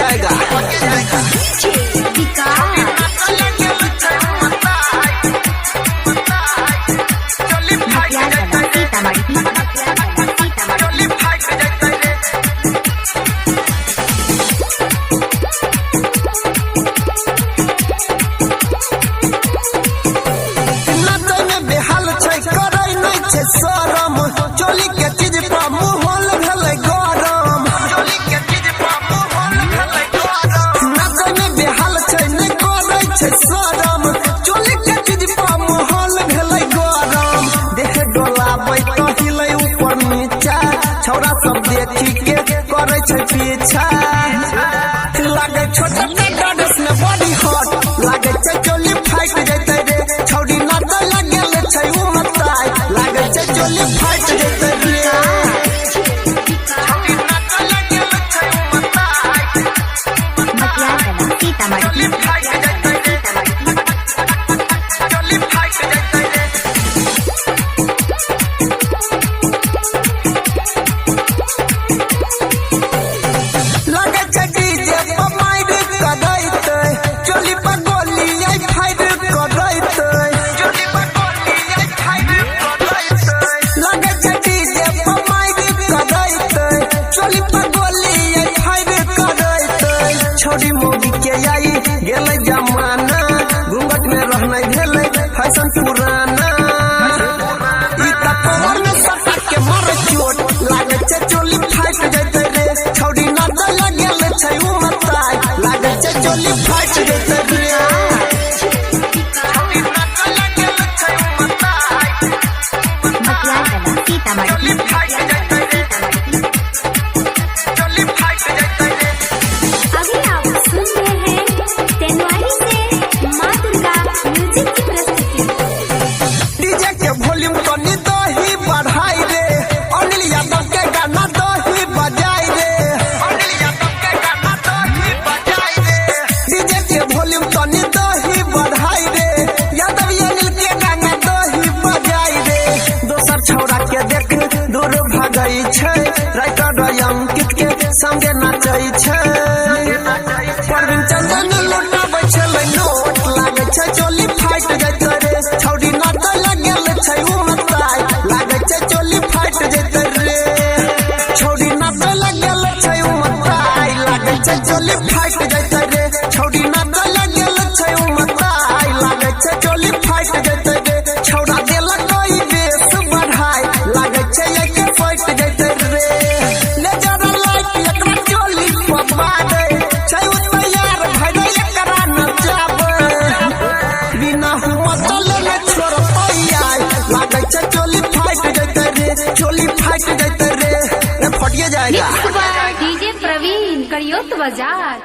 जाएगा। सरम चोली के चीज पर मुहल भेले गरम, नाचे में बेहाल छै नहीं करे छै सरम, चोली के चीज पर मुहल भेले गरम। देख डोलाबै तो हिलै ऊपर नीचा, छौरा सब देखी के करे छै पीछा। लागे छोटा ड्रेस में बॉडी हॉट, लागे छै चोली फाइट जैते रे, छौड़ी नाचे लगेल छै उमताई, लागे छै चोली फाइट जैते रे, छौड़ी नाचे लगेल छै उमताई, चोली फाइट जैते रे, चोली फाइट जैते रे। लागे छै डीजे पर माइर कदैते, चोली पर गोली आई फाइट करैते, चोली पर गोली आई फाइट करैते। लागे छै डीजे पर माइर कदैते, चोली पर गोली आई फाइट करैते। छोड़ी मोगी के आई गेलै जमाना, घूंघट में रहनै भेलै फैशन पुराना। ई त कमर में सटा के मारे चोट, लागे छै चोली फाइट जैते रे, छौड़ी नाचे लगेल छै उमताई, लागे छै चोली फाइट जैते रे, छौड़ी नाचे लगेल छै उमताई, चोली फाइट जैते रे, चोली फाइट जैते रे। अभी आप सुन रहे हैं तेनवारी से माँ दुर्गा म्यूजिक की प्रस्तुति। डीजे के वॉल्यूम तनी दही बढ़ाई रे, अनिल यादव के गाना दही बजाई रे, अनिल यादव के गाना दही बजाई रे। डीजे के वॉल्यूम तनी दही बढ़ाई रे, यादव अनिल के गाना दही बजाई रे। दोसर छौरा के देख दूर भागई छै, राइटर अंकित के संगे नाचै छै, परवीन चंदन लुटाबै छलै नोट, लागे छै चोली फाइट जैते रे, छौड़ी नाचे लगेल छै उमताई, लागे छै चोली फाइट जैते रे, छौड़ी नाचे लगेल छै उमताई, लागे छै चोली फाइट जैते रे, छौड़ी नाचे लगेल छै उमताई, लागे छै चोली फाइट जैते रे। छौड़ा देलक कोई बेस बढ़ाई, लागे छै एके फाइट जैते रे। ले जरा लाइट एकरा चोली पबा दे, छै उ तैयार भइले एकरा नचाबे, बिना हुआ चले न छोड़ पैयाई, लागे छै चोली फाइट जैते रे, चोली फाइट जैते रे, फटिए जाएगा। डीजे प्रवीण करियोत बाजार।